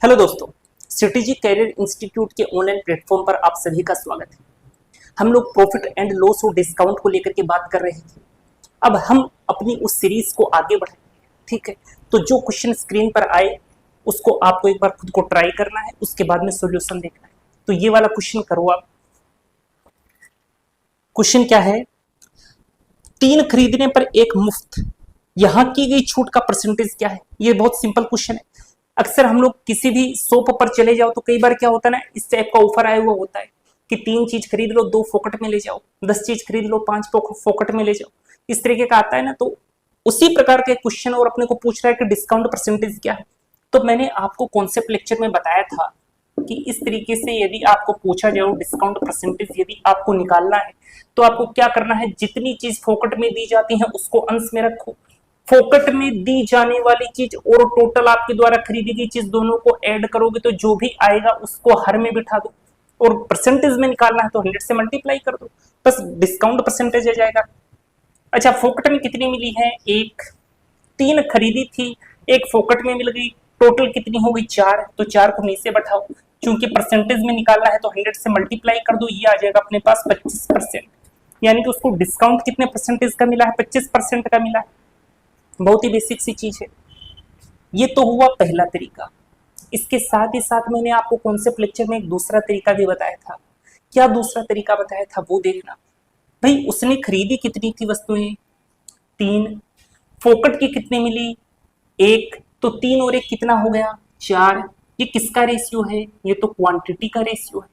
Hello दोस्तों, strategic career institute के online platform पर आप सभी का स्वागत है। हम लोग प्रॉफिट एंड लॉस और डिस्काउंट को लेकर के बात कर रहे थे। अब हम अपनी उस सीरीज को आगे बढ़ाएंगे, ठीक है। तो जो क्वेश्चन स्क्रीन पर आए उसको आपको एक बार खुद को ट्राई करना है, उसके बाद में सॉल्यूशन देखना है। तो ये वाला क्वेश्चन करो आप। क्वेश्चन क्या है? 3 खरीदने पर 1 मुफ्त, यहां की गई छूट का परसेंटेज क्या है? ये बहुत सिंपल क्वेश्चन है। अक्सर हम लोग किसी भी शॉप पर चले जाओ तो कई बार क्या होता है ना, इस टाइप का ऑफर आया हुआ होता है कि 3 चीज खरीद लो 2 फोकट में ले जाओ, 10 चीज खरीद लो 5 फोकट में ले जाओ, इस तरीके का आता है ना। तो उसी प्रकार के क्वेश्चन और अपने को पूछ रहा है कि डिस्काउंट परसेंटेज क्या है। तो मैंने आपको कॉन्सेप्ट लेक्चर में बताया था कि इस तरीके से यदि आपको पूछा जाए डिस्काउंट परसेंटेज यदि आपको निकालना है तो आपको क्या करना है, जितनी चीज फोकट में दी जाती है उसको अंश में रखो, फोकट में दी जाने वाली चीज और टोटल आपके द्वारा खरीदी गई चीज दोनों को ऐड करोगे तो जो भी आएगा उसको हर में बिठा दो, और परसेंटेज में निकालना है तो 100 से मल्टीप्लाई कर दो, बस डिस्काउंट परसेंटेज आ जाएगा। अच्छा, फोकट में कितनी मिली है? 1। 3 खरीदी थी, 1 फोकट में मिल गई, टोटल कितनी हो गई? 4। तो 4 को नीचे बैठाओ, क्योंकि परसेंटेज में निकालना है तो 100 से मल्टीप्लाई कर दो, ये आ जाएगा अपने पास 25%। यानी कि उसको डिस्काउंट कितने परसेंटेज का मिला है? 25% का मिला है। बहुत ही बेसिक सी चीज है। ये तो हुआ पहला तरीका। इसके साथ ही साथ मैंने आपको कॉन्सेप्ट लेक्चर में एक दूसरा तरीका भी बताया था। क्या दूसरा तरीका बताया था वो देखना। भाई उसने खरीदी कितनी थी वस्तुएं? 3। फोकट की कितनी मिली? 1। तो 3 और 1 कितना हो गया? 4। ये किसका रेशियो है? ये तो क्वांटिटी का रेशियो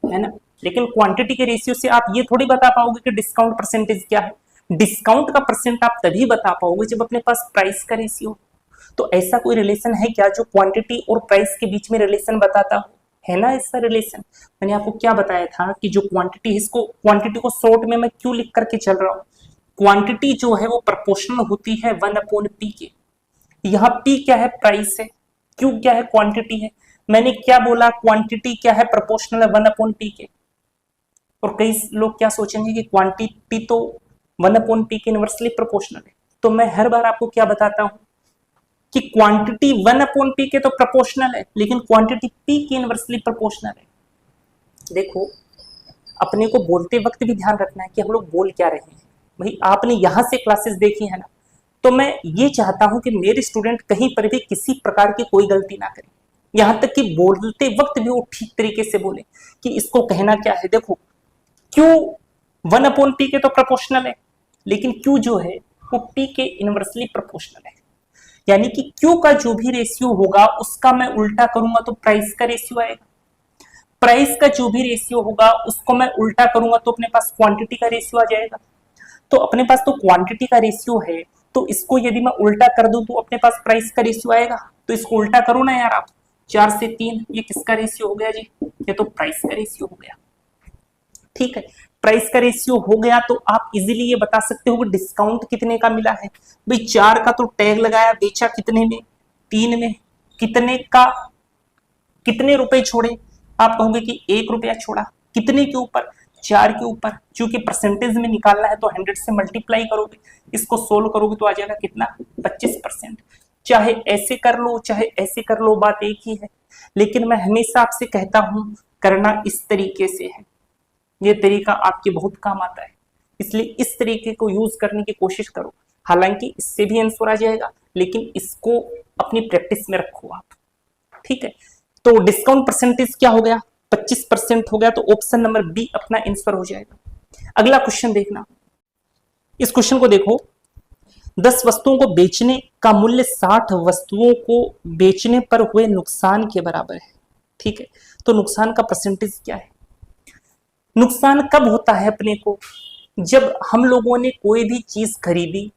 है ना। लेकिन क्वांटिटी के रेशियो से आप ये थोड़ी बता पाओगे कि डिस्काउंट परसेंटेज क्या है। डिस्काउंट का परसेंट आप तभी बता पाओगे जब अपने पास प्राइस का रेशियो। तो ऐसा कोई रिलेशन है क्या जो क्वांटिटी और प्राइस के बीच में रिलेशन बताता हो? है ना ऐसा रिलेशन। मैंने आपको क्या बताया था कि जो क्वांटिटी है, इसको क्वांटिटी को शॉर्ट में मैं क्यों लिख करके चल रहा हूँ। क्वांटिटी जो है वो प्रोपोर्शनल होती है 1/p के। यहाँ p क्या है? प्राइस है। q क्या है? क्वांटिटी है। मैंने क्या बोला? क्वांटिटी क्या है? प्रोपोर्शनल है 1/p के। और कई लोग क्या सोचेंगे कि क्वांटिटी तो 1/p के इनवर्सली प्रोपोर्शनल है। तो मैं हर बार आपको क्या बताता हूं कि क्वांटिटी 1/p के तो प्रोपोर्शनल है, लेकिन क्वांटिटी p के इनवर्सली प्रोपोर्शनल है। देखो, अपने को बोलते वक्त भी ध्यान रखना है कि हम लोग बोल क्या रहे हैं। भाई आपने यहां से क्लासेस देखी है ना, तो मैं ये चाहता हूं कि मेरे स्टूडेंट कहीं पर भी किसी प्रकार की कोई गलती ना करें, यहां तक कि बोलते वक्त भी वो ठीक तरीके से बोले कि इसको कहना क्या है। देखो, क्यू 1/p के तो प्रोपोर्शनल है, लेकिन Q जो है वो P के इनवर्सली प्रोपोर्शनल है। यानी कि Q का जो भी रेशियो होगा उसका मैं उल्टा करूंगा तो प्राइस का रेशियो आएगा। प्राइस का जो भी रेशियो होगा उसको मैं उल्टा करूंगा तो अपने पास क्वांटिटी का रेशियो आ जाएगा। तो अपने पास तो क्वांटिटी का रेशियो है, तो इसको यदि मैं उल्टा कर दूं तो अपने पास प्राइस का रेशियो आएगा। तो इसको उल्टा करो ना यार आप। 4 से 3, ये किसका रेशियो हो गया जी? ये तो प्राइस का रेशियो हो गया। ठीक है, प्राइस का रेशियो हो गया तो आप इजीली ये बता सकते हो कि डिस्काउंट कितने का मिला है। भाई 4 का तो टैग लगाया, बेचा कितने में? 3 में। कितने का? कितने रुपए छोड़े? आप कहोगे कि 1 रुपया छोड़ा। कितने के ऊपर? 4 के ऊपर। क्योंकि परसेंटेज में निकालना है तो 100 से मल्टीप्लाई करोगे, इसको सोल्व करोगे तो आ जाएगा कितना? 25%। चाहे ऐसे कर लो चाहे ऐसे कर लो, बात एक ही है। लेकिन मैं हमेशा आपसे कहता हूं करना इस तरीके से है। ये तरीका आपके बहुत काम आता है, इसलिए इस तरीके को यूज करने की कोशिश करो। हालांकि इससे भी आंसर आ जाएगा, लेकिन इसको अपनी प्रैक्टिस में रखो आप। ठीक है, तो डिस्काउंट परसेंटेज क्या हो गया? 25% हो गया। तो ऑप्शन नंबर बी अपना आंसर हो जाएगा। अगला क्वेश्चन देखना, इस क्वेश्चन को देखो। 10 वस्तुओं को बेचने का मूल्य 60 वस्तुओं को बेचने पर हुए नुकसान के बराबर है। ठीक है, तो नुकसान का परसेंटेज क्या है? नुकसान कब होता है अपने को? जब हम लोगों ने कोई भी चीज खरीदी,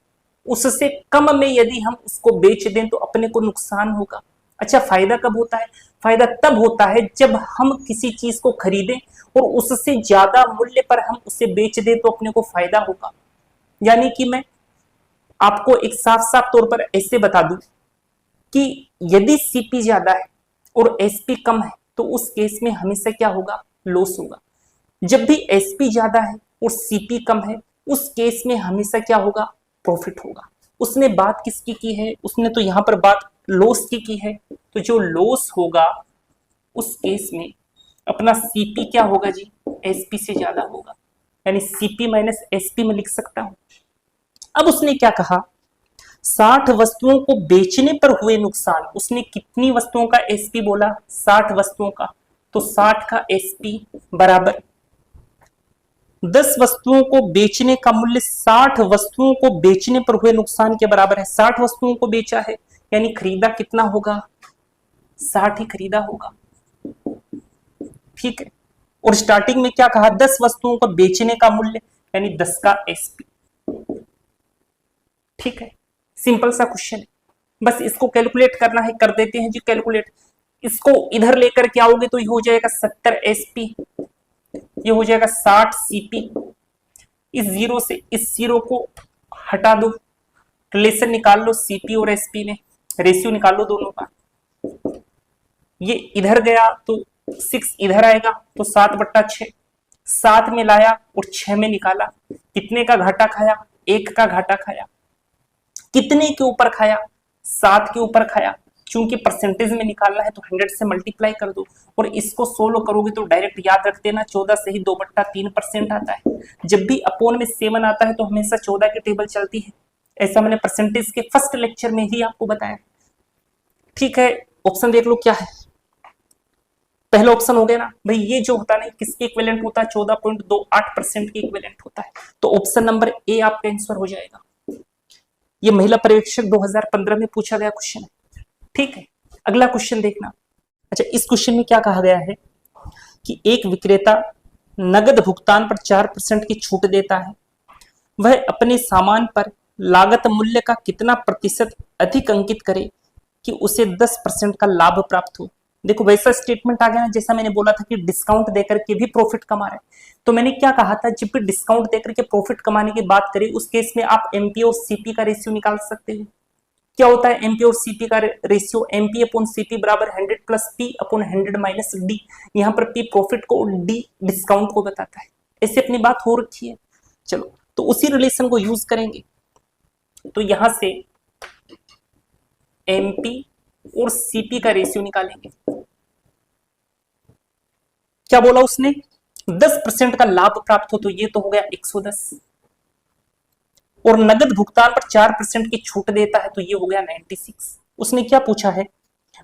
उससे कम में यदि हम उसको बेच दें तो अपने को नुकसान होगा। अच्छा, फायदा कब होता है? फायदा तब होता है जब हम किसी चीज को खरीदें और उससे ज्यादा मूल्य पर हम उसे बेच दें तो अपने को फायदा होगा। यानी कि मैं आपको एक साफ साफ तौर पर ऐसे बता दूं कि यदि सीपी ज्यादा है और एसपी कम है तो उस केस में हमेशा क्या होगा? लॉस होगा। जब भी एसपी ज्यादा है और सीपी कम है उस केस में हमेशा क्या होगा? प्रॉफिट होगा। उसने बात किसकी की है? उसने तो यहां पर बात लॉस की है, तो जो लॉस होगा उस केस में अपना सीपी क्या होगा जी, एसपी से ज्यादा होगा, यानी सीपी माइनस एसपी में लिख सकता हूं। अब उसने क्या कहा, 60 वस्तुओं को बेचने पर हुए नुकसान, उसने कितनी वस्तुओं का एसपी बोला, 60 वस्तुओं का, तो 60 का एसपी बराबर 10 वस्तुओं को बेचने का मूल्य 60 वस्तुओं को बेचने पर हुए नुकसान के बराबर है। 60 वस्तुओं को बेचा है, यानी खरीदा कितना होगा, 60 ही खरीदा होगा, ठीक है। और स्टार्टिंग में क्या कहा, 10 वस्तुओं को बेचने का मूल्य, यानी 10 का एसपी, ठीक है। सिंपल सा क्वेश्चन है, बस इसको कैलकुलेट करना है, कर देते हैं जी कैलकुलेट। इसको इधर लेकर के आओगे तो ये हो जाएगा 70 एसपी, ये हो जाएगा 60 सीपी। इस जीरो से इस जीरो को हटा दो, रिलेशन निकाल लो सीपी और एसपी में, रेशियो निकाल लो दोनों का। ये इधर गया तो 6 इधर आएगा, तो 7/6, 7 में लाया और 6 में निकाला, कितने का घाटा खाया, 1 का घाटा खाया। कितने के ऊपर खाया, 7 के ऊपर खाया। चूंकि परसेंटेज में निकालना है तो 100 से मल्टीप्लाई कर दो, और इसको सोल्व करोगे तो डायरेक्ट याद रख देना 14 से ही 2/3% आता है। जब भी अपोन में 7 आता है तो हमेशा 14 की टेबल चलती है, ऐसा मैंने परसेंटेज के फर्स्ट लेक्चर में ही आपको बताया, ठीक है। ऑप्शन देख लो क्या है, पहला ऑप्शन हो गया ना भाई, ये जो होता है ना किसके इक्विवेलेंट होता है, 14.28% के इक्विवेलेंट होता है, तो ऑप्शन नंबर ए आपका आंसर हो जाएगा। ये महिला पर्यवेक्षक 2015 में पूछा गया क्वेश्चन है, ठीक है। अगला क्वेश्चन देखना। अच्छा, इस क्वेश्चन में क्या कहा गया है कि एक विक्रेता नगद भुगतान पर 4% की छूट देता है, वह अपने सामान पर लागत मूल्य का कितना प्रतिशत अधिक अंकित करे कि उसे 10% का लाभ प्राप्त हो। देखो वैसा स्टेटमेंट आ गया ना, जैसा मैंने बोला था कि डिस्काउंट देकर के भी प्रॉफिट कमा रहे हैं। तो मैंने क्या कहा था, जब भी डिस्काउंट देकर के प्रॉफिट कमाने की बात करें उस केस में आप एमपी और सीपी का रेशियो निकाल सकते हो। क्या होता है एमपी और सीपी का रेशियो, एमपी अपॉन सीपी बराबर 100 plus P upon 100 minus D. यहाँ पर पी प्रॉफिट को और डी डिस्काउंट को बताता है, ऐसे अपनी बात हो रखी है। चलो तो उसी रिलेशन को यूज करेंगे, तो यहां से एमपी और सीपी का रेशियो निकालेंगे। क्या बोला उसने, 10% का लाभ प्राप्त हो, तो ये तो हो गया 110, और नगद भुगतान पर 4% की छूट देता है, तो ये हो गया 96। उसने क्या पूछा है,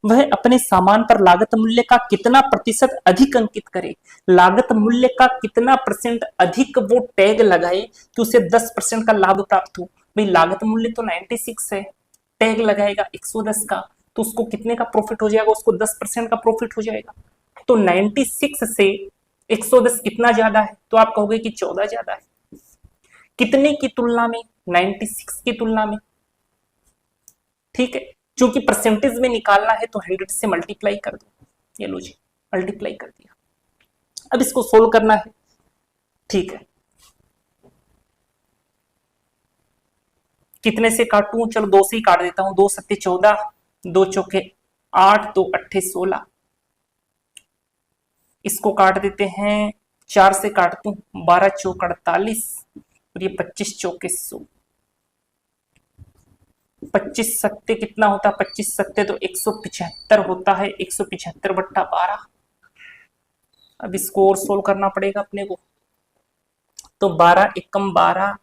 वह अपने सामान पर लागत मूल्य का कितना प्रतिशत अधिक अंकित करे, लागत मूल्य का कितना परसेंट अधिक वो टैग लगाए कि उसे 10% का लाभ प्राप्त हो। भाई लागत मूल्य तो 96 है, टैग लगाएगा 110 का, तो उसको कितने का प्रॉफिट हो जाएगा, उसको 10% का प्रॉफिट हो जाएगा। तो 96 से 110 कितना ज्यादा है, तो आप कहोगे कि 14 ज्यादा है। कितने की तुलना में, 96 की तुलना में, ठीक है। क्योंकि परसेंटेज में निकालना है तो 100 से मल्टीप्लाई कर दो, ये लो जी मल्टीप्लाई कर दिया। अब इसको सोल्व करना है, ठीक है। कितने से काटूं, चलो 2 से ही काट देता हूं, 2 सत्ते 14, 2 चौके 8, 2 अट्ठे 16। इसको काट देते हैं, 4 से काटता हूं, 12 चौक 48, और ये 25 चौके 100। 25 सत्ते कितना होता है, 25 सत्ते तो 175 होता है, 175/12। अब इसको और सोल्व करना पड़ेगा अपने को, तो 12 एकम 12,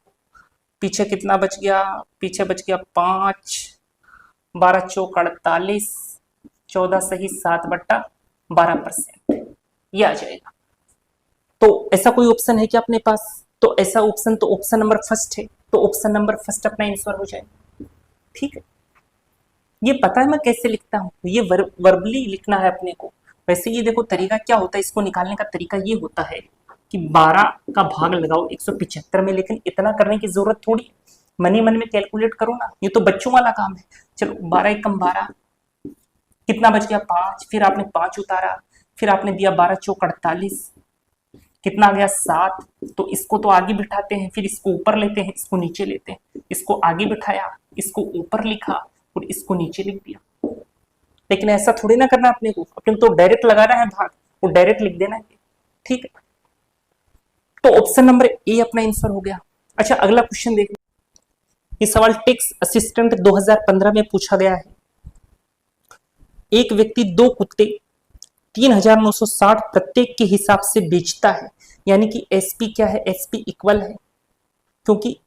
पीछे कितना बच गया, पीछे बच गया 5, 12 चौक 48, 14 सही 7/12%, ये आ जाएगा। तो ऐसा कोई ऑप्शन है क्या अपने पास, तो ऐसा ऑप्शन तो ऑप्शन नंबर फर्स्ट है, तो ऑप्शन नंबर फर्स्ट अपना आंसर हो जाएगा, ठीक है। ये पता है मैं कैसे लिखता हूँ, ये वर्बली लिखना है अपने को। वैसे ये देखो तरीका क्या होता है, इसको निकालने का तरीका ये होता है कि 12 का भाग लगाओ 175 में, लेकिन इतना करने की जरूरत थोड़ी, मनी मन में कैलकुलेट करो ना, ये तो बच्चों वाला काम है। चलो 12 एकम 12, कितना बच गया 5, फिर आपने 5 उतारा, फिर आपने दिया 12 चौक 48, कितना आ गया 7। तो इसको तो आगे बिठाते हैं, फिर इसको ऊपर लेते हैं, इसको नीचे लेते हैं, इसको आगे बिठाया, इसको ऊपर लिखा और इसको नीचे लिख दिया। लेकिन ऐसा थोड़ी ना करना अपने को तो डायरेक्ट लगाना है भाग और डायरेक्ट लिख देना है, ठीक है। तो ऑप्शन नंबर ए अपना आंसर हो गया। अच्छा अगला क्वेश्चन देखो, ये सवाल टैक्स असिस्टेंट 2015 में पूछा गया है। एक व्यक्ति 2 कुत्ते 3,960 प्रत्येक के हिसाब से बेचता है, यानी कि एसपी क्या है, एसपी इक्वल है, क्योंकि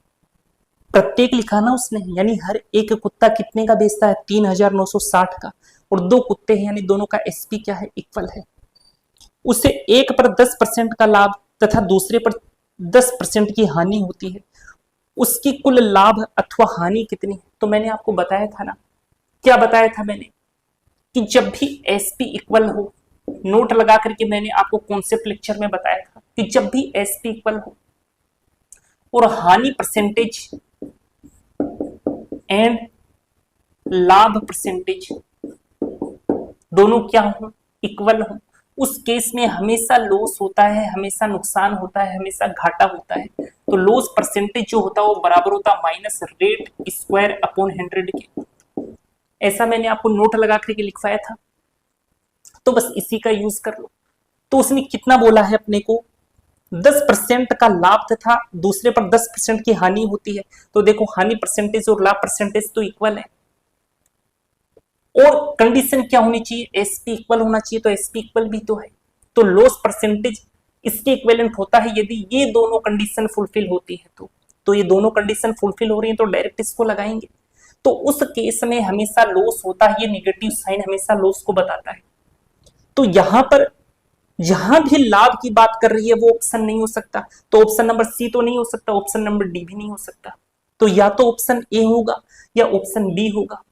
प्रत्येक लिखा ना उसने, यानी हर एक कुत्ता कितने का बेचता है, 3,960 का, और 2 कुत्ते हैं यानी दोनों का एसपी क्या है, इक्वल है। उसे एक पर 10% का लाभ तथा दूसरे पर 10% की हानि होती है, उसकी कुल लाभ अथवा हानि कितनी है? तो मैंने आपको बताया था ना, क्या बताया था मैंने, कि जब भी एसपी इक्वल हो, नोट लगा करके मैंने आपको कॉन्सेप्ट लेक्चर में बताया था कि जब भी एसपी इक्वल हो और हानि परसेंटेज एंड लाभ परसेंटेज दोनों क्या हो, इक्वल हो, उस केस में हमेशा लॉस होता है, हमेशा नुकसान होता है, हमेशा घाटा होता है। तो लॉस परसेंटेज जो होता है वो बराबर होता है माइनस रेट स्क्वायर अपॉन 100 के। ऐसा मैंने आपको नोट लगा करके लिखवाया था, तो बस इसी का यूज कर लो। तो उसने कितना बोला है अपने को, 10% का लाभ तथा दूसरे पर 10% की हानि होती है। तो देखो हानि परसेंटेज और लाभ परसेंटेज तो इक्वल है, और कंडीशन क्या होनी चाहिए, एसपी इक्वल होना चाहिए, तो एसपी इक्वल भी तो है। तो लॉस परसेंटेज इसके इक्विवेलेंट होता है यदि ये दोनों कंडीशन फुलफिल होती है। तो ये दोनों कंडीशन फुलफिल हो रही है तो डायरेक्ट इसको लगाएंगे। तो उस केस में हमेशा लॉस होता है, ये नेगेटिव साइन हमेशा लॉस को बताता है। तो यहां पर जहां भी लाभ की बात कर रही है वो ऑप्शन नहीं हो सकता, तो ऑप्शन नंबर सी तो नहीं हो सकता, ऑप्शन नंबर डी भी नहीं हो सकता, तो या तो ऑप्शन ए होगा या ऑप्शन बी होगा।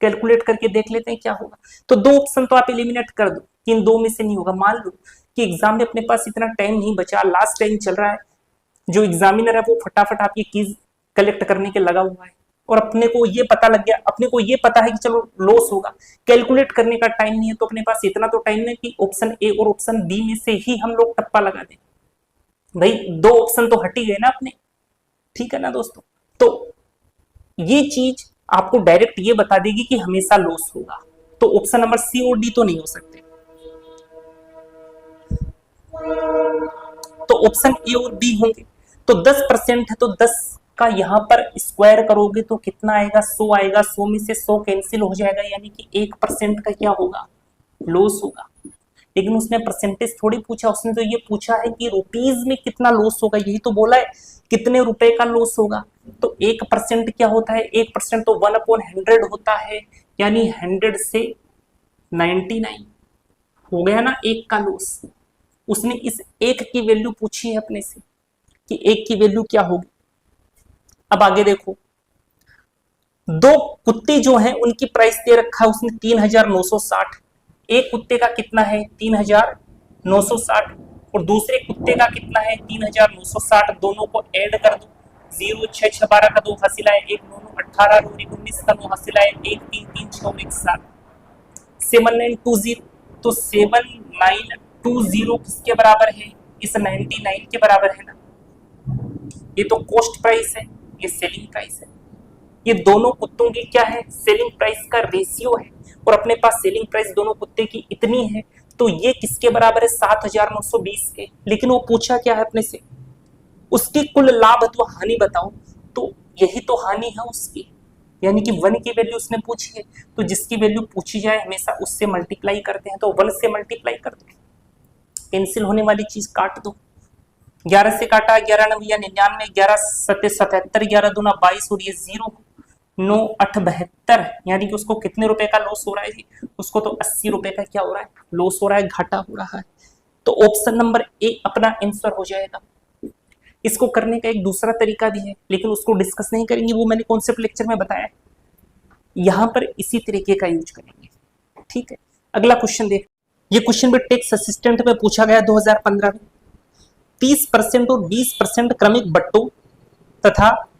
कैलकुलेट करके देख लेते हैं क्या होगा। तो 2 ऑप्शन तो आप एलिमिनेट कर दो, इन 2 में से नहीं होगा। मान लो कि एग्जाम में अपने पास इतना टाइम नहीं बचा, लास्ट टाइम चल रहा है, जो एग्जामिनर है वो फटाफट आपकी कीज कलेक्ट करने के लगा हुआ है, और अपने को ये पता लग गया, अपने को ये पता है कि चलो लॉस होगा, कैलकुलेट करने का टाइम नहीं है, तो अपने पास इतना तो टाइम है कि ऑप्शन ए और ऑप्शन बी में से ही हम लोग टप्पा लगा दें। भाई 2 ऑप्शन तो हट ही गए ना अपने, ठीक है ना दोस्तों। तो ये चीज आपको डायरेक्ट ये बता देगी कि हमेशा लॉस होगा, तो ऑप्शन नंबर सी और डी तो नहीं हो सकते। तो ऑप्शन ए और बी होंगे। तो 10% है, तो 10 का यहां पर स्क्वायर करोगे तो कितना आएगा, 100 आएगा, 100 में से 100 कैंसिल हो जाएगा, यानी कि 1% का क्या होगा, लॉस होगा। लेकिन उसने परसेंटेज थोड़ी पूछा, उसने तो ये पूछा है कि रुपीज में कितना लॉस होगा, यही तो बोला है कितने रुपए का लॉस होगा। तो 1% क्या होता है, 1% तो 1/100 होता है, यानी 100 से 99 हो गया ना एक का लॉस। उसने इस एक की वैल्यू पूछी है अपने से कि एक की वैल्यू क्या होगी। अब आगे देखो, 2 कुत्ते जो हैं उनकी प्राइस दे रखा है उसने 3,960, एक कुत्ते का कितना है 3,960, और दूसरे कुत्ते का कितना है 3,960, दोनों को ऐड कर दो, 0 6 6 12 का 2 हासिल आए, 1 9 9 18 और 19 का 9 हासिल आए, 1 3 3 6 और 1 7, 7920। तो 7920 किसके बराबर है, इस 99 के बराबर है ना। ये तो कॉस्ट प्राइस है, ये सेलिंग प्राइस है, ये दोनों कुत्तों की क्या है, सेलिंग प्राइस का रेशियो है, और अपने पास सेलिंग प्राइस दोनों कुत्ते की इतनी है, तो ये किसके बराबर है 7,920 के। लेकिन वो पूछा क्या है अपने से, उसकी कुल लाभ अथवा हानि बताओ, तो यही तो हानि है उसकी, यानी कि 1 की वैल्यू उसने पूछी है, तो जिसकी वैल्यू पूछी जाए हमेशा उससे मल्टीप्लाई करते हैं, तो 1 से मल्टीप्लाई कर दो, कैंसिल होने वाली चीज काट दो, 11 से काटा 11 9 या 99, 11 7 77, 11 दूना 22 और ये 0 9 8 72, यानी कि उसको कितने रुपए का लॉस हो रहा है जी, उसको तो 80 रुपए का क्या हो रहा है, लॉस हो रहा है, घाटा हो रहा है। तो ऑप्शन नंबर ए अपना आंसर हो जाएगा। इसको करने का एक दूसरा तरीका भी है, लेकिन उसको डिस्कस नहीं करेंगे, वो मैंने कॉन्सेप्ट लेक्चर में बताया, यहां पर इसी तरीके का यूज करेंगे, ठीक है। अगला क्वेश्चन देख, ये क्वेश्चन भी टैक्स असिस्टेंट में पूछा गया 2015 में। 30% और 20% क्रमिक बट्टों तथा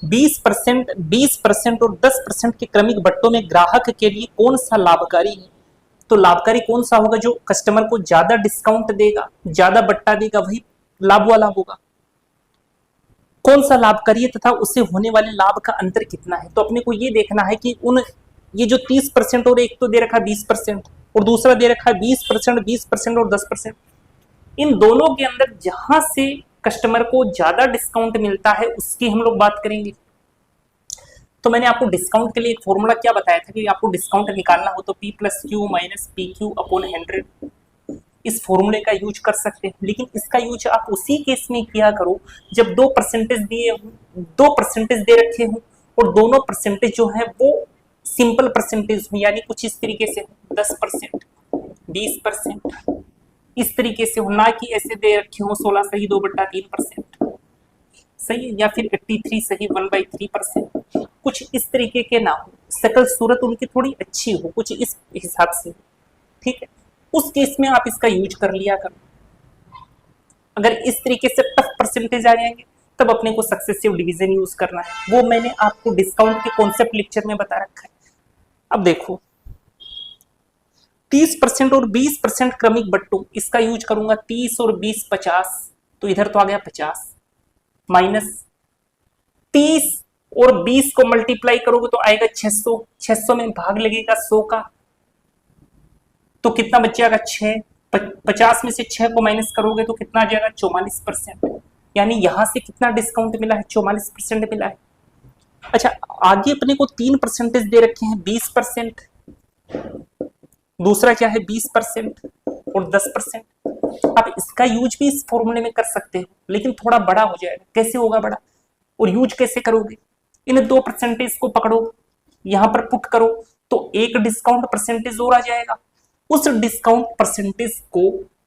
20% और 10% के क्रमिक बट्टों में ग्राहक के लिए कौन सा लाभकारी है। तो लाभकारी कौन सा होगा, जो कस्टमर को ज्यादा डिस्काउंट देगा, ज्यादा बट्टा देगा, वही लाभ वाला होगा। कौन सा लाभकारी है तथा उससे होने वाले लाभ का अंतर कितना है। तो अपने को ये देखना है कि उन ये जो 30% और एक तो दे रखा है 20% और दूसरा दे रखा है 20% और 10%, इन दोनों के अंदर जहां से कस्टमर को ज्यादा डिस्काउंट मिलता है उसकी हम लोग बात करेंगे। तो मैंने आपको डिस्काउंट के लिए एक फॉर्मूला क्या बताया था कि आपको डिस्काउंट निकालना हो तो P plus Q minus P Q upon 100, इस फॉर्मूले का यूज कर सकते हैं। लेकिन इसका यूज आप उसी केस में किया करो जब 2% दिए हो, 2% दे रखे हो और दोनों परसेंटेज जो है वो सिंपल परसेंटेज हो, यानी कुछ इस तरीके से 10%, 20%, इस तरीके से हो, ना कि ऐसे दे रखे हो 16 सही 2/3%, सही है, या फिर 83 सही 1/3%, कुछ इस तरीके के ना हो, शकल सूरत उनकी थोड़ी अच्छी हो, कुछ इस हिसाब से, ठीक है। उस केस में आप इसका यूज कर लिया करो। अगर इस तरीके से टफ परसेंटेज आ जाएंगे तब अपने को सक्सेसिव डिवीजन यूज करना है, वो मैंने आपको डिस्काउंट के कॉन्सेप्ट लेक्चर में बता रखा है। अब देखो 30% और 20% क्रमिक बट्टों, इसका यूज करूंगा 30 और 20 50, तो इधर तो आ गया 50 माइनस 30 और 20 को मल्टीप्लाई करोगे तो आएगा 600, 600 में भाग लगेगा 100 का, तो कितना बच जाएगा 6, 50 में से 6 को माइनस करोगे तो कितना आ जाएगा 44%, यानी यहां से कितना डिस्काउंट मिला है 44% मिला है। अच्छा आगे अपने को 3% दे रखे हैं 20%, दूसरा क्या है 20% और 10%। आप इसका यूज भी इस फॉर्मूले में कर सकते हो लेकिन थोड़ा बड़ा हो जाएगा। कैसे होगा बड़ा और यूज कैसे करोगे, इन 2% को पकड़ो यहां पर पुट करो तो एक डिस्काउंट परसेंटेज और आ जाएगा, उस डिस्काउंट परसेंटेज को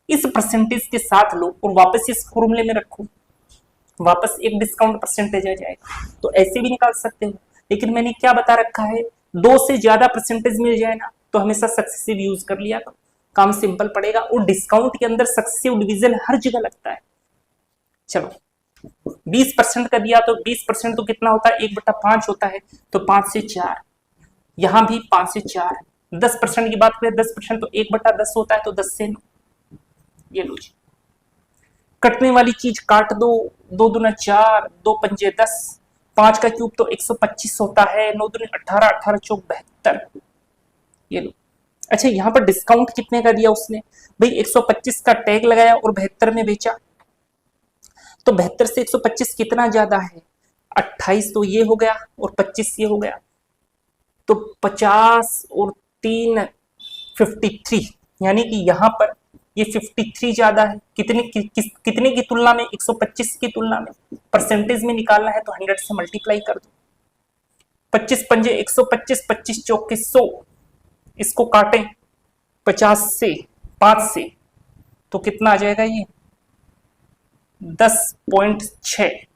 इस परसेंटेज के साथ लो और वापस इस फॉर्मूले में रखो, वापस एक डिस्काउंट परसेंटेज आ जाएगा। तो ऐसे भी निकाल सकते हो, लेकिन मैंने क्या बता रखा है 2 से ज्यादा परसेंटेज मिल जाए ना तो हमेशा सक्सेसिव यूज कर लिया करो, काम सिंपल पड़ेगा। और डिस्काउंट के अंदर सक्सेसिव डिवीजन हर जगह लगता है। चलो 20% का दिया तो 20% तो कितना होता है 1/5 होता है, तो 5 से 4, यहां भी 5 से 4, 10% की बात करें 10% तो 1/10 होता है, तो 10 से 9, ये लो जी। कटने वाली चीज काट दो, 2 दूना 4, 2 पंजे 10, 5 का क्यूब तो 125 होता है, 9 दूनी 18, 18 चौक 72, ये लो। अच्छा यहाँ पर डिस्काउंट कितने का दिया उसने भाई 125 का टैग लगाया और 72 में बेचा, तो 72 से 125 कितना ज्यादा है 28, तो ये हो गया और 25 ये हो गया, तो 50 और 3 53, यानी कि यहां पर ये 53 ज्यादा है। कितने की तुलना में 125 की तुलना में, परसेंटेज में निकालना है तो 100 से मल्टीप्लाई कर दो, 25 पंजे 125, 25 चौके 100, इसको काटें 50 से 5 से तो कितना आ जाएगा ये 10.6,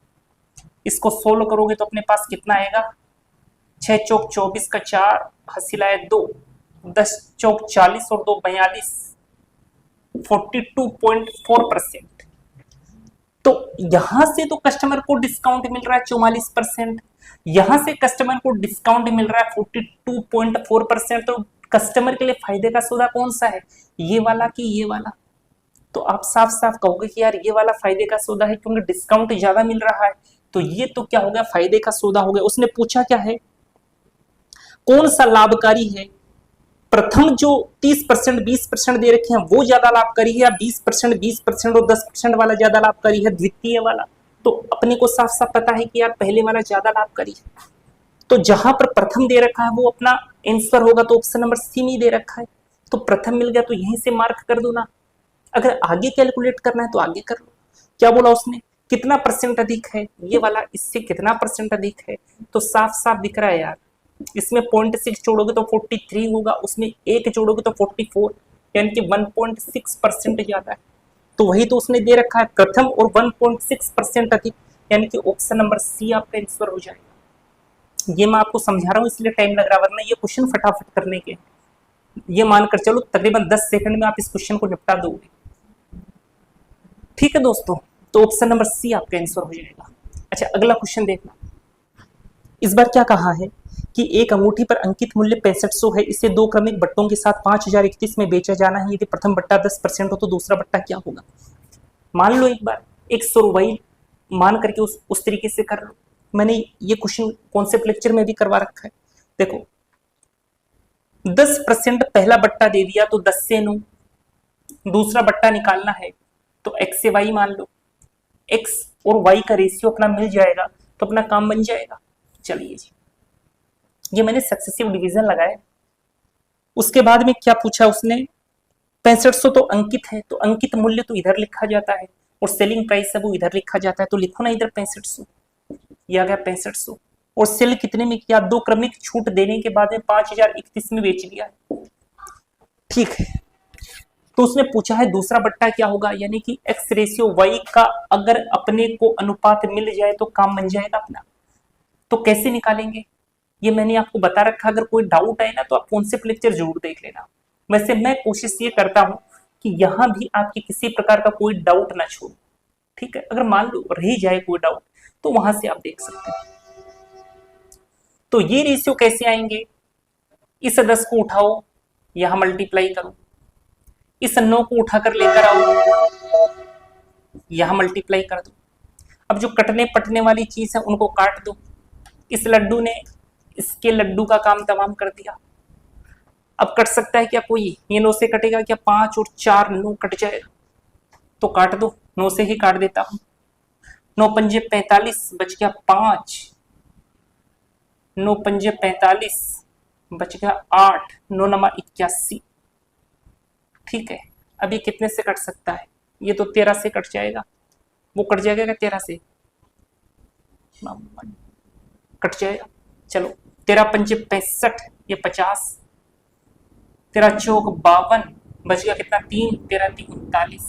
इसको सोल्व करोगे तो अपने पास कितना आएगा 6 चौक 24 का 4, हसीलाए 2, 10 चौक 40 और 2 42, 42.4%। तो यहां से तो कस्टमर को डिस्काउंट मिल रहा है 44%, यहां से कस्टमर को डिस्काउंट मिल रहा है 42.4%। तो कस्टमर के लिए फायदे का सौदा कौन सा है, ये वाला कि ये वाला? तो आप साफ साफ कहोगे कि यार ये वाला फायदे का सौदा है क्योंकि डिस्काउंट ज्यादा मिल रहा है, तो ये तो क्या हो गया फायदे का सौदा हो गया। उसने पूछा क्या है कौन सा लाभकारी है, प्रथम जो 30% 20% दे रखे हैं वो ज्यादा लाभकारी है या 20% और 10% वाला ज्यादा लाभकारी है, द्वितीय वाला? तो अपने को साफ साफ पता है कि यार पहले वाला ज्यादा लाभकारी है। तो जहां पर प्रथम दे रखा है वो अपना आंसर होगा, तो ऑप्शन नंबर सी में दे रखा है, तो प्रथम मिल गया तो यहीं से मार्क कर दो ना। अगर आगे कैलकुलेट करना है तो आगे कर लो। क्या बोला उसने कितना परसेंट अधिक है, ये वाला इससे कितना परसेंट अधिक है, तो साफ साफ दिख रहा है यार, इसमें 0.6 जोड़ोगे तो 43 होगा, उसमें 1 जोड़ोगे तो 44, यानी कि 1.6% ज्यादा है। तो वही तो उसने दे रखा है प्रथम और 1.6% अधिक, यानी कि ऑप्शन नंबर सी आपका आंसर हो जाएगा। ये मैं आपको समझा रहा हूँ इसलिए टाइम लग रहा है, वरना ये क्वेश्चन फटाफट करने के, ये मानकर चलो तकरीबन 10 सेकंड में आप इस क्वेश्चन को निपटा दोगे। ठीक है दोस्तों, तो ऑप्शन नंबर सी आपका आंसर हो जाएगा। अच्छा अगला क्वेश्चन देखना, इस बार क्या कहा है कि एक अंगूठी पर अंकित मूल्य 6500 है, इसे 2 क्रमिक बट्टों के साथ 5031 में बेचा जाना है, यदि प्रथम बट्टा 10% हो तो दूसरा बट्टा क्या होगा। मान लो एक बार एक सुरवई मान करके उस तरीके से कर लो, मैंने ये क्वेश्चन कॉन्सेप्ट लेक्चर में भी करवा रखा है। देखो 10% पहला बट्टा दे दिया तो 10 से 9, दूसरा बट्टा निकालना है तो x से y मान लो, x और y का रेशियो अपना मिल जाएगा तो अपना काम बन जाएगा। चलिए जी ये मैंने सक्सेसिव डिवीजन लगाया। उसके बाद में क्या पूछा उसने, 6500 तो अंकित है, तो अंकित मूल्य तो इधर लिखा जाता है और सेलिंग प्राइस है वो इधर लिखा जाता है, तो लिखो ना इधर 6500, ये आ गया 6500। और सेल कितने में किया, 2 क्रमिक छूट देने के बाद में 5031 में बेच दिया है, ठीक है। तो उसने पूछा है दूसरा बट्टा क्या होगा, यानी कि x रेशियो y का अगर अपने को अनुपात मिल जाए तो काम बन जाएगा अपना। तो कैसे निकालेंगे ये मैंने आपको बता रखा, अगर कोई डाउट आए ना तो आप कॉन्सेप्ट लेक्चर जरूर देख लेना। वैसे मैं कोशिश ये करता हूं कि यहां भी आपकी किसी प्रकार का कोई डाउट ना छोड़ो, ठीक है। अगर मान लो रह जाए कोई डाउट तो वहां से आप देख सकते हैं। तो ये रेशियो कैसे आएंगे, इस 10 को उठाओ, यहां मल्टीप्लाई करो, इस 9 को उठाकर लेकर आओ, यहां मल्टीप्लाई कर दो। अब जो कटने पटने वाली चीज है उनको काट दो। इस लड्डू ने इसके लड्डू का काम तमाम कर दिया। अब कट सकता है क्या कोई, ये 9 से कटेगा क्या, 5 और 4 9 कट जाएगा, तो काट दो, 9 से ही काट देता हूं। 9 पंजे 45 बच गया 5, 9 पंजे 45 बच गया 8, 9 नमा 81, ठीक है। अभी कितने से कट सकता है, ये तो 13 से कट जाएगा, वो कट जाएगा क्या 13 से, कट जाएगा। चलो 13 पंजे 65, ये 50, 13 चौक 52, बच गया कितना 3, 13 3 39,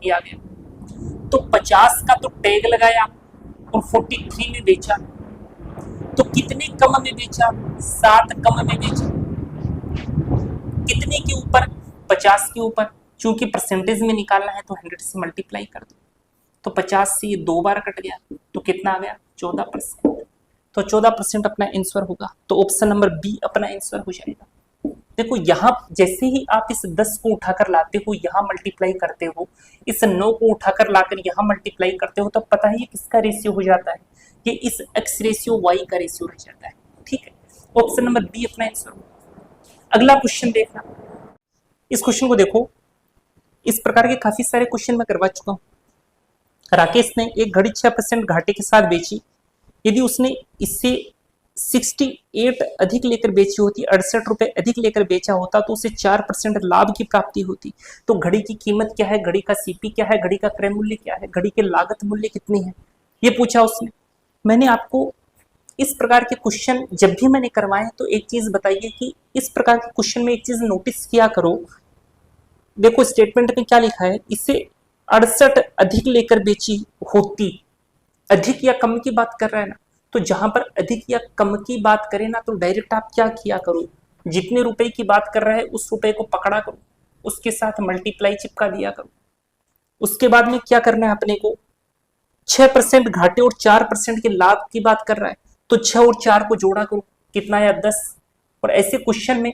ये आ गया। तो 50 का तो टैग लगाया और 43 में बेचा, तो कितने कम में बेचा, 7 कम में बेचा, कितने के ऊपर, 50 के ऊपर। चूंकि परसेंटेज में निकालना है तो 100 से मल्टीप्लाई कर दो, तो 50 से ये 2 बार कट गया, तो कितना आ गया 14%। तो 14% अपना आंसर होगा, तो ऑप्शन नंबर बी अपना आंसर हो जाएगा। देखो यहां जैसे ही आप इस 10 को उठाकर लाते हो, यहां मल्टीप्लाई करते हो, इस 9 को उठाकर लाकर यहां मल्टीप्लाई करते हो, तब पता है ये किसका रेशियो हो जाता है, ये इस x रेशियो y का रेशियो रह जाता है, ठीक है। ऑप्शन नंबर बी अपना आंसर होगा। अगला क्वेश्चन देखना, इस क्वेश्चन को देखो, इस प्रकार के काफी सारे क्वेश्चन मैं करवा चुका हूं। राकेश ने एक घड़ी 6% घाटे के साथ बेची, यदि उसने इससे 68 अधिक लेकर बेची होती, 68 रुपए अधिक लेकर बेचा होता, तो उसे 4% लाभ की प्राप्ति होती। तो घड़ी की कीमत क्या है, घड़ी का सीपी क्या है, घड़ी का क्रय मूल्य क्या है, घड़ी के लागत मूल्य कितनी है, ये पूछा उसने। मैंने आपको इस प्रकार के क्वेश्चन जब भी मैंने करवाए तो एक चीज बताइए कि इस प्रकार के क्वेश्चन में एक चीज नोटिस किया करो। देखो स्टेटमेंट में क्या लिखा है, इसे 68 अधिक लेकर बेची होती, अधिक या कम की बात कर रहा है ना, तो जहां पर अधिक या कम की बात करें ना, तो डायरेक्ट आप क्या किया करो, जितने रुपए की बात कर रहा है उस रुपए को पकड़ा करो, उसके साथ मल्टीप्लाई चिपका दिया करो। उसके बाद में क्या करना है अपने को, 6% घाटे और 4% के लाभ की बात कर रहा है, तो 6 और 4 को जोड़ा करो, कितना आया 10। और ऐसे क्वेश्चन में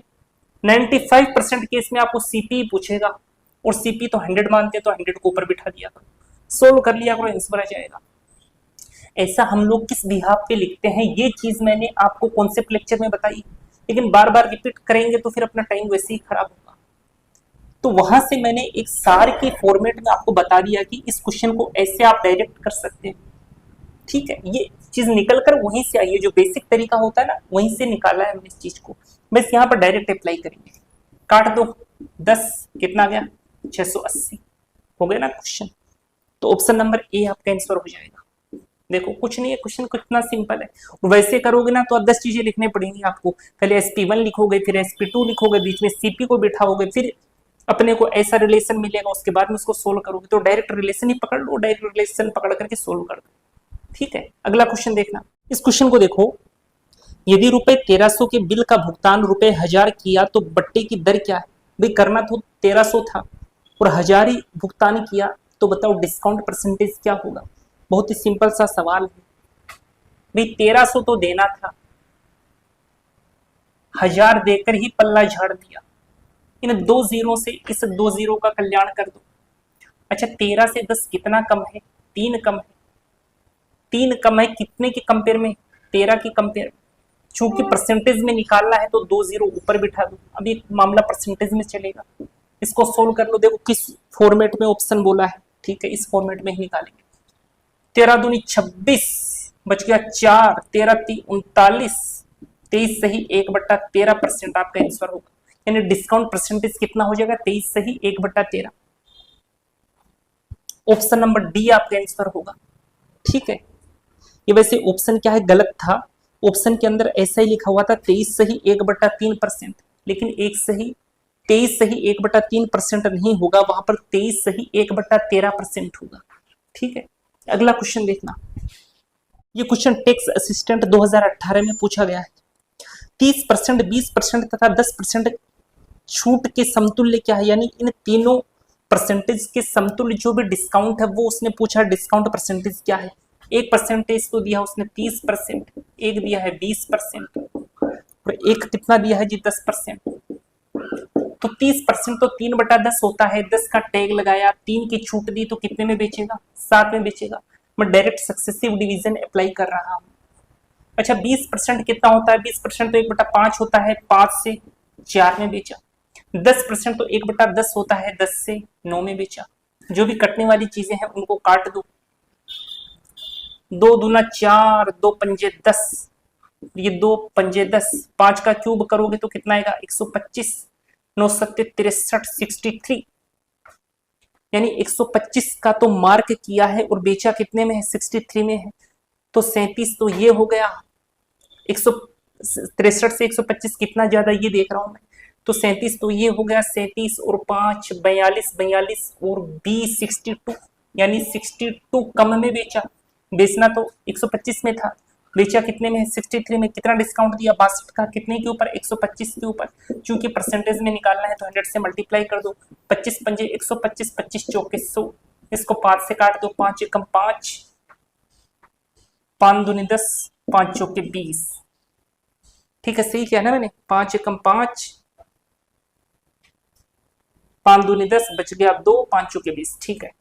95% केस में आपको सीपी पूछेगा, और सीपी तो 100 मानते हैं, तो 100 को ऊपर बिठा दिया करो, सोल्व कर लिया करो, आंसर आ जाएगा। ऐसा हम लोग किस बिहाफ पे लिखते हैं, ये चीज मैंने आपको कॉन्सेप्ट लेक्चर में बताई, लेकिन बार बार रिपीट करेंगे तो फिर अपना टाइम वैसे ही खराब होगा। तो वहां से मैंने एक सार के फॉर्मेट में आपको बता दिया कि इस क्वेश्चन को ऐसे आप डायरेक्ट कर सकते हैं, ठीक है। ये चीज निकल कर वहीं से आई है, जो बेसिक तरीका होता है ना वहीं से निकाला है हमने इस चीज को, बस यहाँ पर डायरेक्ट अप्लाई करेंगे। काट दो, 10 कितना आ गया 680, हो गया ना क्वेश्चन। तो ऑप्शन नंबर ए आपका आंसर हो जाएगा। देखो कुछ नहीं है, क्वेश्चन कितना सिंपल है। और वैसे करोगे ना तो अब 10 चीजें लिखनी पड़ेंगी आपको, पहले SP1 लिखोगे, फिर SP2 लिखोगे, बीच में CP को बिठाओगे, फिर अपने को ऐसा रिलेशन मिलेगा, उसके बाद में उसको सोल्व करोगे। तो डायरेक्ट रिलेशन ही पकड़ लो, डायरेक्ट रिलेशन पकड़ करके सोल्व कर दो, ठीक है। अगला क्वेश्चन देखना, इस क्वेश्चन को देखो, यदि रुपए 1300 के बिल का भुगतान रुपए 1000 किया तो बट्टे की दर क्या है। भाई करना तो 1300 था और 1000 ही भुगतान किया, तो बताओ डिस्काउंट परसेंटेज क्या होगा। बहुत ही सिंपल सा सवाल है भाई, 1300 तो देना था, 1000 देकर ही पल्ला झाड़ दिया। इन 2 जीरो से इस 2 जीरो का कल्याण कर दो। अच्छा 13 से 10 कितना कम है, 3 कम है, 3 कम है कितने के कंपेयर में, 13 के कंपेयर। चूंकि परसेंटेज में निकालना है तो 2 जीरो ऊपर बिठा दो, अभी मामला परसेंटेज में चलेगा। इसको सोल्व कर लो, देखो किस फॉर्मेट में ऑप्शन बोला है, ठीक है इस फॉर्मेट में ही निकालेंगे। 13 दूनी 26 बच गया 4, 13 3 39, 23 सही 1/13% आपका आंसर होगा। यानी डिस्काउंट परसेंटेज कितना हो जाएगा, 23 सही 1/13। ऑप्शन नंबर डी आपका आंसर होगा। ठीक है, ये वैसे ऑप्शन क्या है, गलत था। ऑप्शन के अंदर ऐसा ही लिखा हुआ था 23 सही 1/3%, लेकिन 23 सही 1/3% नहीं होगा, वहां पर 23 सही 1/13% होगा। ठीक है, अगला क्वेश्चन देखना। ये क्वेश्चन टैक्स असिस्टेंट 2018 में पूछा गया है। 30%, 20% तथा 10% छूट के समतुल्य क्या है, यानी इन तीनों परसेंटेज के समतुल्य जो भी डिस्काउंट है वो उसने पूछा, डिस्काउंट परसेंटेज क्या है। एक परसेंटेज तो दिया उसने 30%, एक दिया है 20% और एक कितना दिया है जी 10%। तो 30% तो 3/10 होता है, 10 का टैग लगाया, 3 की छूट दी तो कितने में बेचेगा, 7 में बेचेगा। मैं डायरेक्ट सक्सेसिव डिवीजन अप्लाई कर रहा हूं। अच्छा 20% कितना होता है, 20% तो 1/5 होता है, 5 से 4 में बेचा। 10% तो 1/10 होता है, 10 से 9 में बेचा। जो भी कटने वाली चीजें हैं उनको काट दो, 2 दूना 4, 2 पंजे 10, ये 2 पंजे 10, 5 का क्यूब करोगे तो कितना आएगा 125, 9 सत्ते 63, 63, यानी 125 का तो मार्क किया है और बेचा कितने में है 63 में है। तो 37 तो ये हो गया, 163 से 125 कितना ज्यादा ये देख रहा हूं मैं, तो 37 तो ये हो गया, 37 और 5 42, 42 और 20 62, यानी 62 कम में बेचा। बेचना तो 125 में था, बेचा कितने में है 63 में। कितना डिस्काउंट दिया 62 का, कितने के ऊपर 125 के ऊपर। क्योंकि परसेंटेज में निकालना है तो 100 से मल्टीप्लाई कर दो, 25 पंजे 125, 25 चौके 100, इसको 5 से काट दो, 5 एकम 5, 5 दूनी 10, 5 चौके 20। ठीक है, सही किया ना मैंने, 5 एकम 5, 5 दूनी 10, बच गया 2, 5 चौके 20। ठीक है,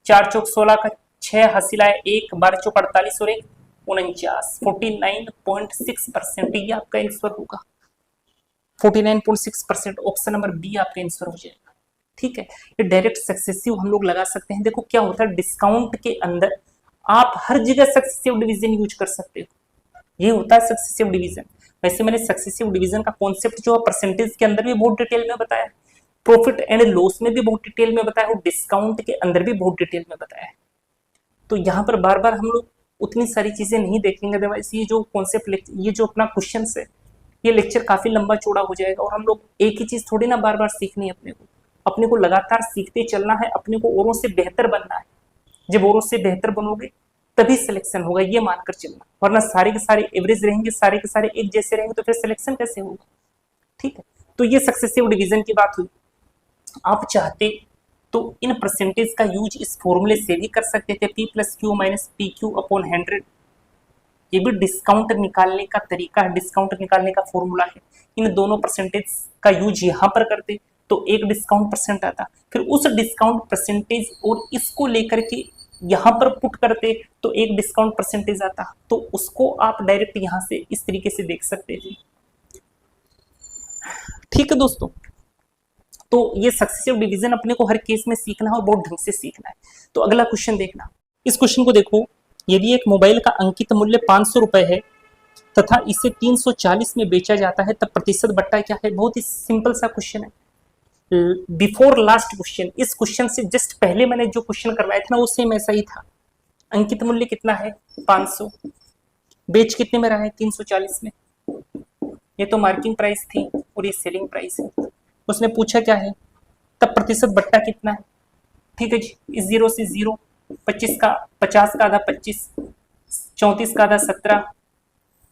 4 चौक 16 का 6 हासिल आया 1, 12 चौक 48 और 1 49, 49.6% ये आपका आंसर होगा। 49.6% ऑप्शन नंबर बी आपका आंसर हो जाएगा। ठीक है, ये डायरेक्ट सक्सेसिव हम लोग लगा सकते हैं। देखो क्या होता है, डिस्काउंट के अंदर आप हर जगह सक्सेसिव डिवीजन यूज कर सकते हो, ये होता है सक्सेसिव डिवीजन। वैसे मैंने सक्सेसिव डिवीजन का कॉन्सेप्ट जो है परसेंटेज के अंदर भी बहुत डिटेल में बताया है, प्रॉफिट एंड लॉस में भी बहुत डिटेल में बताया और डिस्काउंट के अंदर भी बहुत डिटेल में बताया है। तो यहाँ पर बार बार हम लोग उतनी सारी चीजें नहीं देखेंगे, अदरवाइज ये जो कॉन्सेप्ट, ये जो अपना क्वेश्चन है, ये लेक्चर काफी लंबा चौड़ा हो जाएगा और हम लोग एक ही चीज थोड़ी ना बार बार सीखनी है। अपने को लगातार सीखते चलना है, अपने को औरों से बेहतर बनना है। जब औरों से बेहतर बनोगे तभी सिलेक्शन होगा, ये मानकर चलना, वरना सारे के सारे एवरेज रहेंगे, सारे के सारे एक जैसे रहेंगे तो फिर सिलेक्शन कैसे होगा। ठीक है, तो ये सक्सेसिव डिवीजन की बात हुई। आप चाहते तो इन परसेंटेज का यूज इस फॉर्मूले से भी कर सकते थे, P + Q - PQ अपॉन 100। ये भी डिस्काउंट निकालने का तरीका है, डिस्काउंट निकालने का फॉर्मूला है। इन दोनों परसेंटेज का यूज यहाँ पर करते तो एक डिस्काउंट परसेंट आता, फिर उस डिस्काउंट परसेंटेज और इसको लेकर के यहाँ पर पुट करते तो एक डिस्काउंट परसेंटेज आता, तो उसको आप डायरेक्ट यहाँ से इस तरीके से देख सकते थे। ठीक है दोस्तों, तो ये सक्सेसिव डिवीजन अपने को हर केस में सीखना है और बहुत ढंग से सीखना है। तो अगला क्वेश्चन देखना, इस क्वेश्चन को देखो। यदि एक मोबाइल का अंकित मूल्य 500 रुपए है तथा इसे 340 में बेचा जाता है, तब प्रतिशत बट्टा क्या है। बहुत ही सिंपल सा क्वेश्चन है, बिफोर लास्ट क्वेश्चन। इस क्वेश्चन से जस्ट पहले मैंने जो क्वेश्चन करवाया था ना वो सेम ऐसा ही था। अंकित मूल्य कितना है 500, बेच कितने में रहा है 340 में। ये तो मार्किंग प्राइस थी और ये सेलिंग प्राइस है। उसने पूछा क्या है, तब प्रतिशत बट्टा कितना है। ठीक है जी, इस 0 से 0, 50 का आधा 25, 34 का आधा 17,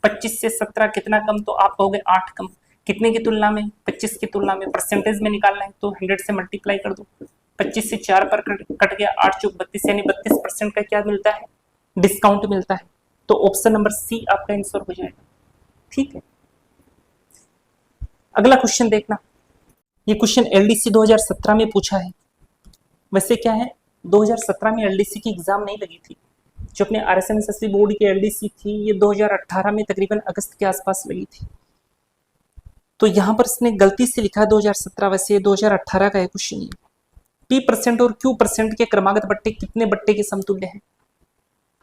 25 से 17 कितना कम, तो आप कहोगे 8 कम। कितने की तुलना में 25 की तुलना में। परसेंटेज में निकालना है तो 100 से मल्टीप्लाई कर दो, 25 से 4 पर कट गया, 8 चौक 32, यानी 32% का क्या मिलता है, डिस्काउंट मिलता है। तो ऑप्शन नंबर सी आपका आंसर हो जाएगा। ठीक है, अगला क्वेश्चन देखना। ये क्वेश्चन एलडीसी 2017 में पूछा है। वैसे क्या है, 2017 में एलडीसी की एग्जाम नहीं लगी थी। जो अपने आरएसएमएसएससी बोर्ड की एलडीसी थी ये 2018 में तकरीबन अगस्त के आसपास लगी थी। तो यहाँ पर इसने गलती से लिखा है 2017, वैसे ये 2018 का है क्वेश्चन। P% और Q% के क्रमागत बट्टे कितने बट्टे के समतुल्य हैं।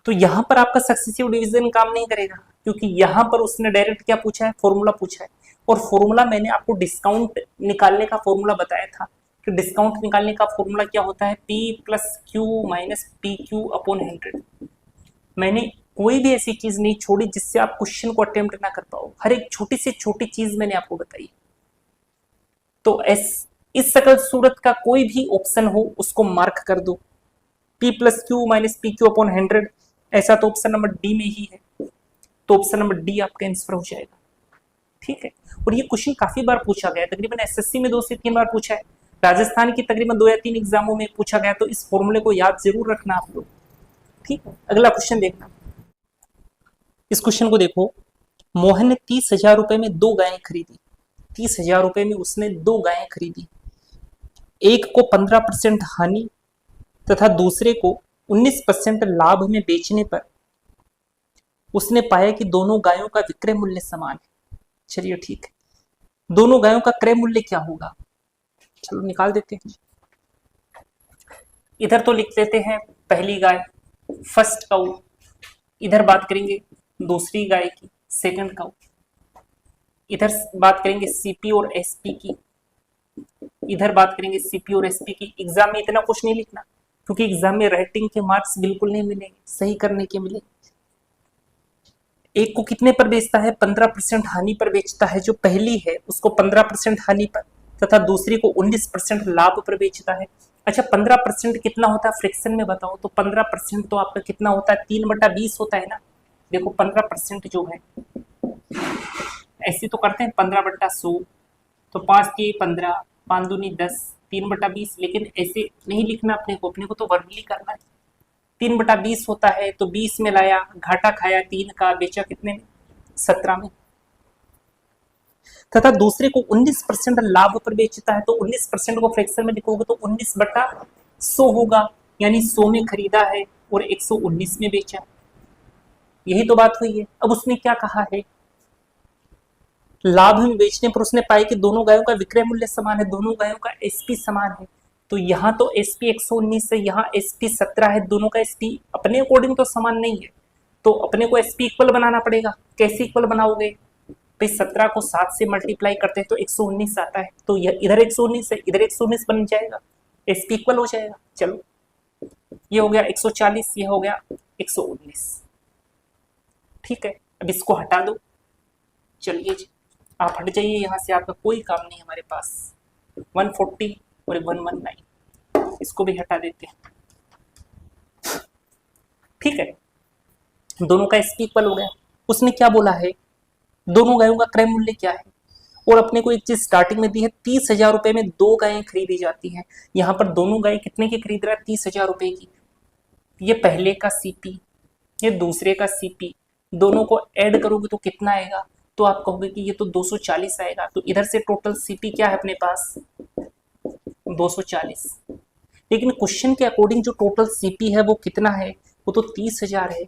तो यहाँ पर आपका सक्सेसिव डिवीजन काम नहीं करेगा, क्योंकि यहाँ पर उसने डायरेक्ट क्या पूछा है, फॉर्मूला पूछा है, और फॉर्मूला मैंने आपको डिस्काउंट निकालने का फॉर्मूला बताया था कि डिस्काउंट निकालने का फॉर्मूला क्या होता है, P plus Q minus P Q upon 100। मैंने कोई भी ऐसी चीज नहीं छोड़ी जिससे आप क्वेश्चन को अटेम्प्ट ना कर पाओ, हर एक छोटी से छोटी चीज मैंने आपको बताई। तो इस सकल सूरत का कोई भी ऑप्शन हो उसको मार्क कर दो, P plus Q minus P Q upon 100, ऐसा तो ऑप्शन नंबर डी में ही है, तो ऑप्शन नंबर डी आपका आंसर हो जाएगा। ठीक है, और ये क्वेश्चन काफी बार पूछा गया है, तकरीबन एसएससी में 2 से 3 बार पूछा है, राजस्थान की तकरीबन 2 या 3 एग्जामों में पूछा गया, तो इस फॉर्मूले को याद जरूर रखना आप लोग। ठीक है, अगला क्वेश्चन देखना, इस क्वेश्चन को देखो। मोहन ने 30,000 रुपए में 2 गायें खरीदी, 30,000 रुपए में उसने 2 गायें खरीदी, एक को 15% हानि तथा दूसरे को 19% लाभ में बेचने पर उसने पाया कि दोनों गायों का विक्रय मूल्य समान है। चलिए ठीक है, दोनों गायों का क्रय मूल्य क्या होगा, चलो निकाल देते हैं। इधर तो लिख लेते हैं पहली गाय, फर्स्ट काउ, इधर बात करेंगे दूसरी गाय की, सेकंड काउ, इधर बात करेंगे सीपी और एसपी की, इधर बात करेंगे सीपी और एसपी की। एग्जाम में इतना कुछ नहीं लिखना, क्योंकि एग्जाम में राइटिंग के मार्क्स बिल्कुल नहीं मिलेंगे, सही करने के मिलेंगे। एक को कितने पर बेचता है, 15% हानि पर बेचता है, जो पहली है उसको 15% हानि पर, तथा दूसरी को 19% लाभ पर बेचता है। अच्छा, 15% कितना होता है फ्रैक्शन में बताओ, तो 15% तो आपका कितना होता है, 3/20 होता है ना। देखो 15% जो है, ऐसे तो करते हैं 15/100, तो 5 के 15, 5 दूनी 10, 3/20, लेकिन ऐसे नहीं लिखना अपने को तो वर्गली करना है। 3/20 होता है, तो 20 में लाया, घाटा खाया 3 का, बेचा कितने में, 17 में, तथा दूसरे को 19% लाभ पर बेचता है, तो 19% को फ्रैक्शन में लिखोगे तो 19/100 होगा, यानी 100 में खरीदा है और 119 में बेचा, यही तो बात हुई है। अब उसने क्या कहा है, लाभ में बेचने पर उसने पाया कि दोनों गायों का विक्रय मूल्य समान है, दोनों गायों का एसपी समान है, तो यहाँ तो एसपी 119 है, यहाँ एसपी 17 है, दोनों का एसपी अपने अकॉर्डिंग तो समान नहीं है, तो अपने को एसपी इक्वल बनाना पड़ेगा। कैसे इक्वल बनाओगे भाई, 17 को 7 से मल्टीप्लाई करते हैं तो 119 आता है, तो इधर 119 है, इधर 119 बन जाएगा, एसपी इक्वल हो जाएगा। चलो ये हो गया 140, ये हो गया 119। ठीक है, अब इसको हटा दो, चलिए जी आप हट जाइए यहाँ से, आपका कोई काम नहीं हमारे पास। 140 और 119, इसको भी हटा देते हैं। ठीक है, दोनों का एसपी इक्वल हो गया। उसने क्या बोला है, दोनों गायों का क्रय मूल्य क्या है, और अपने को एक चीज स्टार्टिंग में दी है, 30,000 रुपए में 2 गायें खरीदी जाती हैं। यहाँ पर दोनों गायें कितने की खरीद रहा है, 30,000 रुपए की। ये पहले का सीपी, ये दूसरे का सीपी, दोनों को ऐड करोगे तो कितना आएगा, तो आप कहोगे कि ये तो 240 आएगा, तो इधर से टोटल सीपी क्या है अपने पास, 240। लेकिन क्वेश्चन के अकॉर्डिंग जो टोटल सीपी है वो कितना है, वो तो 30,000 है।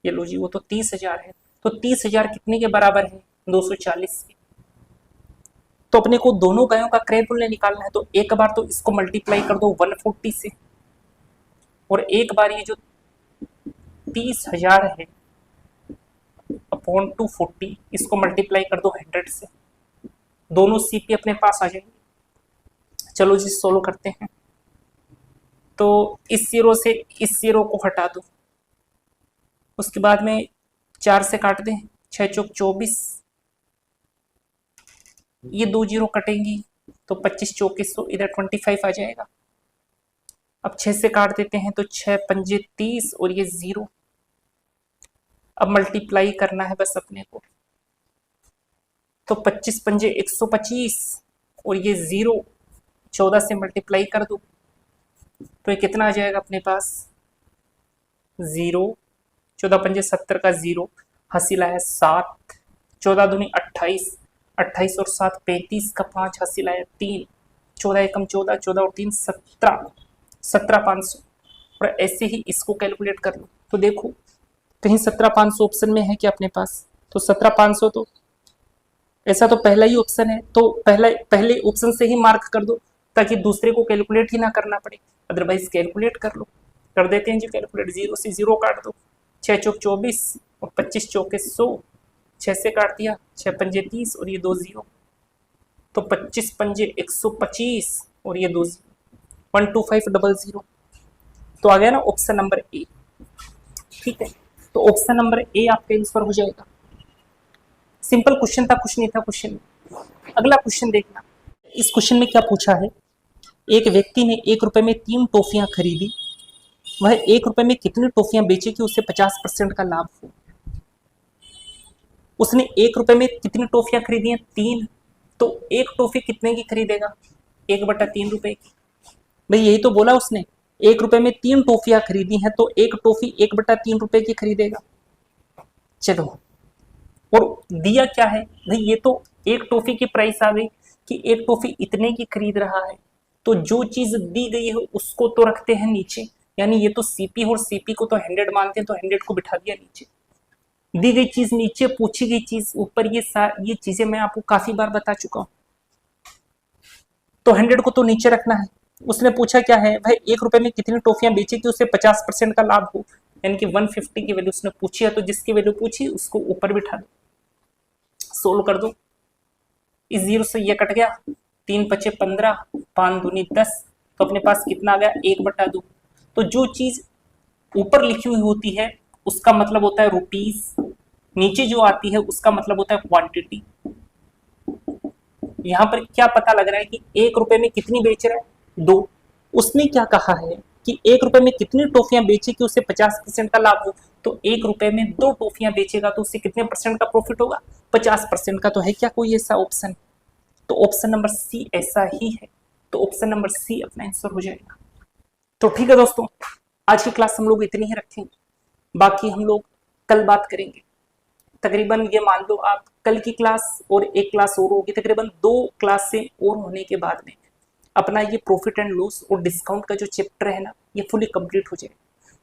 ये लो जी, वो तो 30,000 है, तो 30,000 कितने के बराबर है, 240 के। तो अपने को दोनों गायों का क्रय मूल्य निकालना है, तो एक बार तो इसको मल्टीप्लाई कर दो 140 से, और एक बार ये जो 30,000 है अपॉन 240, इसको मल्टीप्लाई कर दो 100 से, दोनों सीपी अपने पास आ जाएंगे। चलो जी सोल्व करते हैं। तो इस जीरो से इस जीरो को हटा दो, उसके बाद में 4 से काट दें, 6 चौक 24, ये 2 जीरो कटेंगी तो 25 चौके 100, इधर 25 आ जाएगा। अब 6 से काट देते हैं तो 6 पंजे 30 और ये 0। अब मल्टीप्लाई करना है बस अपने को, तो 25 पंजे 125 और ये 0, 14 से मल्टीप्लाई कर दो तो ये कितना आ जाएगा अपने पास, 0, 14 पंजे 70 का 0, हासिल आया 7, 14 दूनी 28, 28 और 7 35 का 5, हासिल आया 3, 14 एकम 14, 14 और 3 17, 17,500। और ऐसे ही इसको कैलकुलेट कर लो, तो देखो कहीं 17,500 ऑप्शन में है क्या अपने पास, तो 17,500 तो ऐसा तो पहला ही ऑप्शन है, तो पहले ऑप्शन से ही मार्क कर दो ताकि दूसरे को कैलकुलेट ही ना करना पड़े, अदरवाइज कैलकुलेट कर लो। कर देते हैं जी कैलकुलेट, 0 से 0 काट दो, 6 चौक 24 और 25 चौके 100, 6 से काट दिया, 6 पंजे 30 और ये 2 0, तो 25 पंजे 125 और ये 2 0, 12500। तो आ गया ना ऑप्शन नंबर ए। ठीक है, तो ऑप्शन नंबर ए आपका आंसर हो जाएगा। सिंपल क्वेश्चन था, कुछ नहीं था क्वेश्चन में। अगला क्वेश्चन देखना, इस क्वेश्चन में क्या पूछा है, एक व्यक्ति ने 1 रुपए में 3 टॉफियां खरीदी, वह 1 रुपए में कितनी टॉफियां बेचे कि उसे 50% का लाभ हो। उसने 1 रुपए में कितनी टॉफियां खरीदी हैं, 3, तो एक टॉफी कितने की खरीदेगा, 1/3 रुपए की। भाई यही तो बोला उसने, 1 रुपए में 3 टॉफियां खरीदी हैं तो एक टॉफी 1/3 रुपए की खरीदेगा। चलो, और दिया क्या है भाई, ये तो एक टॉफी की प्राइस आ गई कि एक टॉफी इतने की खरीद रहा है, तो जो चीज दी गई है उसको तो रखते हैं नीचे, यानी ये तो सीपी और सीपी को तो 100 मानते हैं, तो 100 को बिठा दिया नीचे, दी गई चीज नीचे, पूछी गई चीज ऊपर। ये चीजें मैं आपको काफी बार बता चुका हूं, तो 100 को तो नीचे रखना है। उसने पूछा क्या है भाई, 1 रुपए में कितनी टॉफियां बेची कि उसे 50% का लाभ हो, यानी कि 150 की वैल्यू उसने पूछी है, तो जिसकी वैल्यू पूछी उसको ऊपर बिठा दो, सोल्व कर दो। इस 0 से ये कट गया, 3 पचे 15, 5 दूनी 10, तो अपने पास कितना आ गया, 1/2। तो जो चीज ऊपर लिखी हुई होती है उसका मतलब होता है रुपीस, नीचे जो आती है उसका मतलब होता है क्वांटिटी। यहां पर क्या पता लग रहा है कि 1 रुपए में कितनी बेच रहा है, 2। उसने क्या कहा है कि 1 रुपए में कितनी टॉफियां बेची कि उसे 50% का लाभ हो, तो 1 रुपए में 2 टॉफियां बेचेगा तो उससे कितने % का प्रॉफिट होगा, 50% का। तो है क्या कोई ऐसा ऑप्शन, तो ऑप्शन नंबर सी ऐसा ही है, तो ऑप्शन नंबर सी अपना आंसर हो जाएगा। तो ठीक है दोस्तों, आज की क्लास हम लोग इतनी ही रखेंगे, बाकी हम लोग कल बात करेंगे। तकरीबन ये मान लो आप कल की क्लास और एक क्लास और होगी, तकरीबन 2 क्लासें और होने के बाद में अपना ये प्रॉफिट एंड लॉस और डिस्काउंट का जो चैप्टर है ना, ये फुली कंप्लीट हो जाएगा।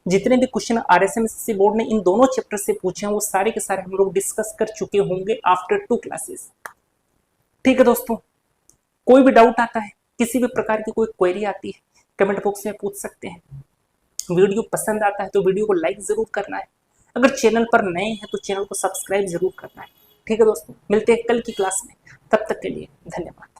जितने भी क्वेश्चन आरएसएमएससी बोर्ड ने इन दोनों चैप्टर से पूछे हैं वो सारे के सारे हम लोग डिस्कस कर चुके होंगे आफ्टर 2 क्लासेस। ठीक है दोस्तों, कोई भी डाउट आता है, किसी भी प्रकार की कोई क्वेरी आती है, कमेंट बॉक्स में पूछ सकते हैं। वीडियो पसंद आता है तो वीडियो को लाइक जरूर करना है, अगर चैनल पर नए हैं तो चैनल को सब्सक्राइब जरूर करना है। ठीक है दोस्तों, मिलते हैं कल की क्लास में, तब तक के लिए धन्यवाद।